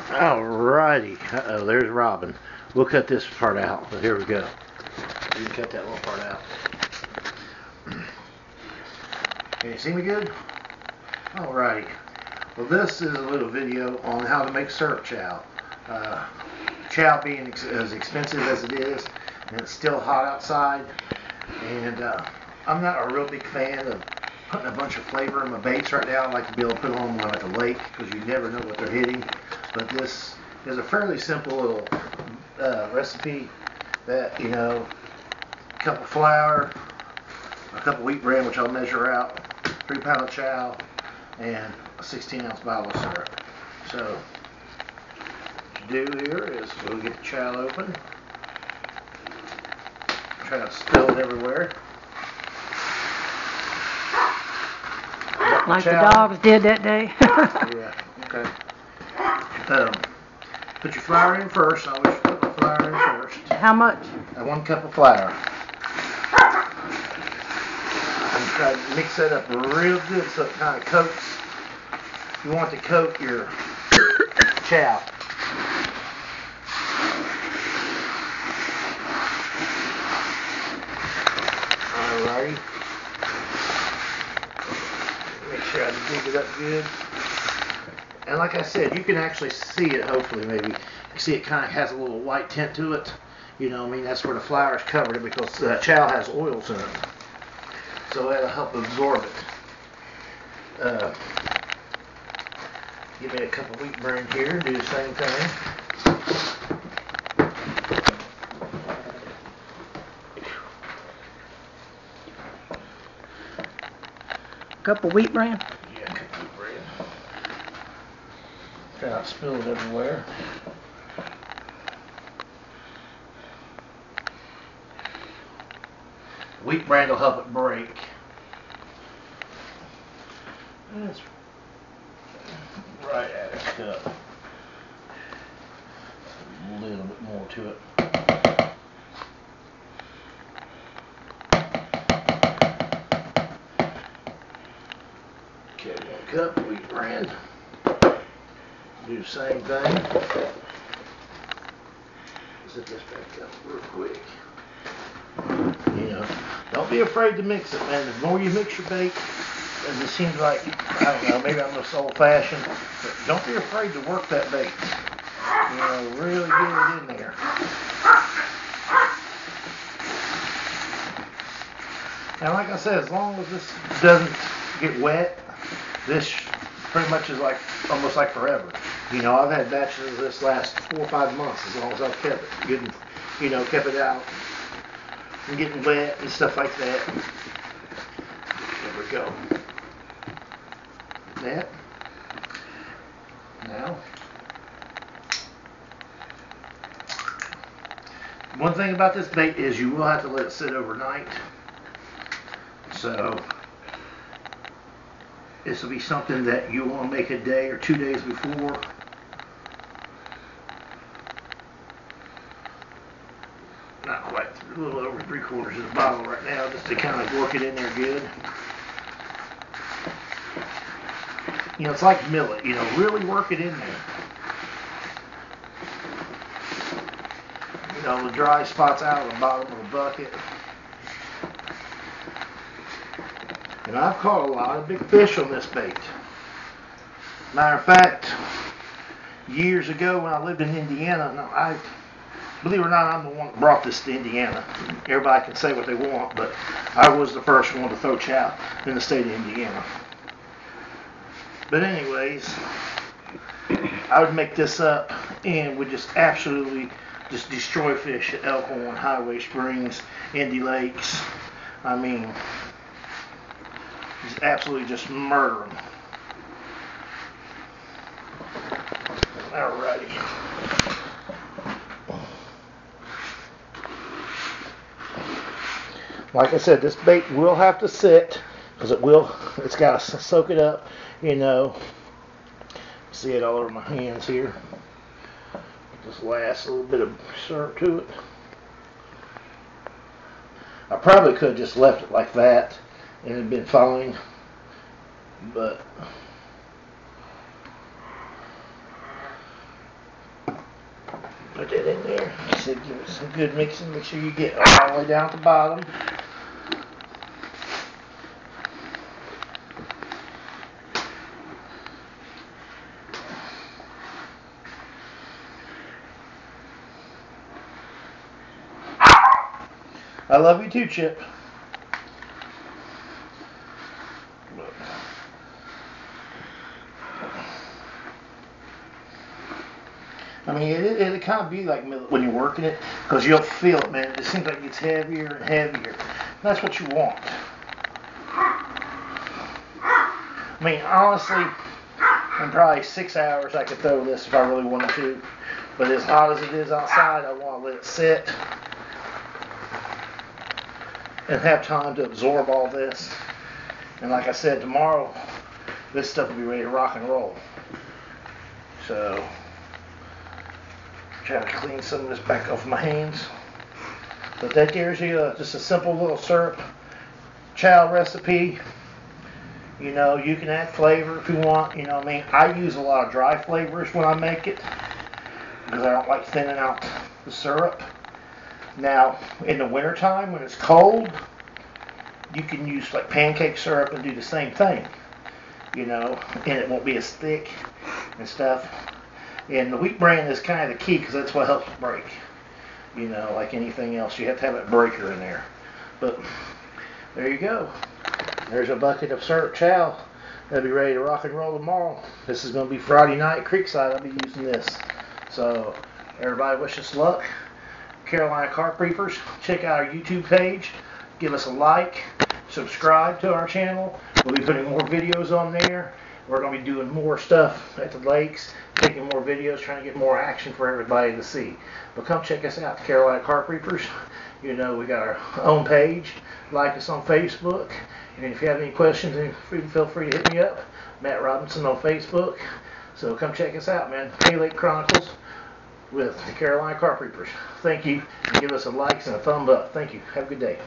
Alrighty. Uh-oh, there's Robin. We'll cut this part out, but here we go. You can cut that little part out. Can you see me good? Alrighty. Well, this is a little video on how to make syrup chow. Chow being as expensive as it is, and it's still hot outside, and I'm not a real big fan of putting a bunch of flavor in my baits right now. I like to be able to put on one at the lake because you never know what they're hitting. But this is a fairly simple little recipe that, you know, a cup of flour, a cup of wheat bran, which I'll measure out, 3 pounds of chow, and a 16-ounce bottle of syrup. So what you do here is we'll get the chow open, try not to spill it everywhere. Like the dogs did that day. Yeah, okay. Put your flour in first. I always put the flour in first. How much? 1 cup of flour. And try to mix that up real good so it kind of coats. You want to coat your chow. Alrighty. Make sure I dig it up good. And like I said, you can actually see it, hopefully, maybe. You can see it kind of has a little white tint to it. You know, I mean, that's where the flour's covered it because chow has oils in it. So that'll help absorb it. Give me a cup of wheat bran here, do the same thing. Cup of wheat bran? Yeah, a cup of wheat bran. Try not to spill it everywhere. Wheat bran will help it break. That's right at a cup. A little bit more to it. Okay, 1 cup of wheat bran. Do the same thing. Zip this back up real quick. You know, don't be afraid to mix it, man. The more you mix your bait, it just seems like, I don't know, maybe I'm just old-fashioned, but don't be afraid to work that bait. You know, really get it in there. And like I said, as long as this doesn't get wet, this pretty much is like almost like forever. You know, I've had batches of this last 4 or 5 months as long as I've kept it, getting, you know, kept it out and getting wet and stuff like that. There we go. That. Now, one thing about this bait is you will have to let it sit overnight. So this will be something that you want to make a day or 2 days before. Not quite, a little over 3/4 of the bottle right now, just to kind of work it in there good. You know, it's like millet, you know, really work it in there. You know, the dry spots out of the bottom of the bucket. And I've caught a lot of big fish on this bait. Matter of fact, years ago when I lived in Indiana, believe it or not, I'm the one that brought this to Indiana. Everybody can say what they want, but I was the first one to throw chow in the state of Indiana. But anyways, I would make this up and would just absolutely just destroy fish at Elkhorn, Highway Springs, Indy Lakes. I mean, just absolutely just murder them. Alrighty. Like I said, this bait will have to sit because it's got to soak it up, you know. See it all over my hands here. Just last a little bit of syrup to it. I probably could have just left it like that and it'd been fine, but put that in there. So give it some good mixing. Make sure you get all the way down to the bottom. I love you too, Chip. I mean, it'll kind of be like when you're working it, because you'll feel it, man. It seems like it gets heavier and heavier. And that's what you want. I mean, honestly, in probably 6 hours I could throw this if I really wanted to. But as hot as it is outside, I want to let it sit and have time to absorb all this. And like I said, tomorrow, this stuff will be ready to rock and roll. So, try to clean some of this back off my hands. But that gives you just a simple little syrup chow recipe. You know, you can add flavor if you want. You know what I mean? I use a lot of dry flavors when I make it because I don't like thinning out the syrup. Now, in the wintertime when it's cold, you can use like pancake syrup and do the same thing. You know, and it won't be as thick and stuff. And the wheat bran is kind of the key because that's what helps it break. You know, like anything else, you have to have that breaker in there. But there you go. There's a bucket of syrup chow. They'll be ready to rock and roll tomorrow. This is going to be Friday night, Creekside. I'll be using this. So, everybody wish us luck. Carolina Carp Reapers, check out our YouTube page. Give us a like. Subscribe to our channel. We'll be putting more videos on there. We're going to be doing more stuff at the lakes, taking more videos, trying to get more action for everybody to see. But come check us out, Carolina Carp Reapers. You know, we got our own page. Like us on Facebook. And if you have any questions, feel free to hit me up. Matt Robinson on Facebook. So come check us out, man. Pay Lake Chronicles with the Carolina Carp Reapers. Thank you. Give us a like and a thumb up. Thank you. Have a good day.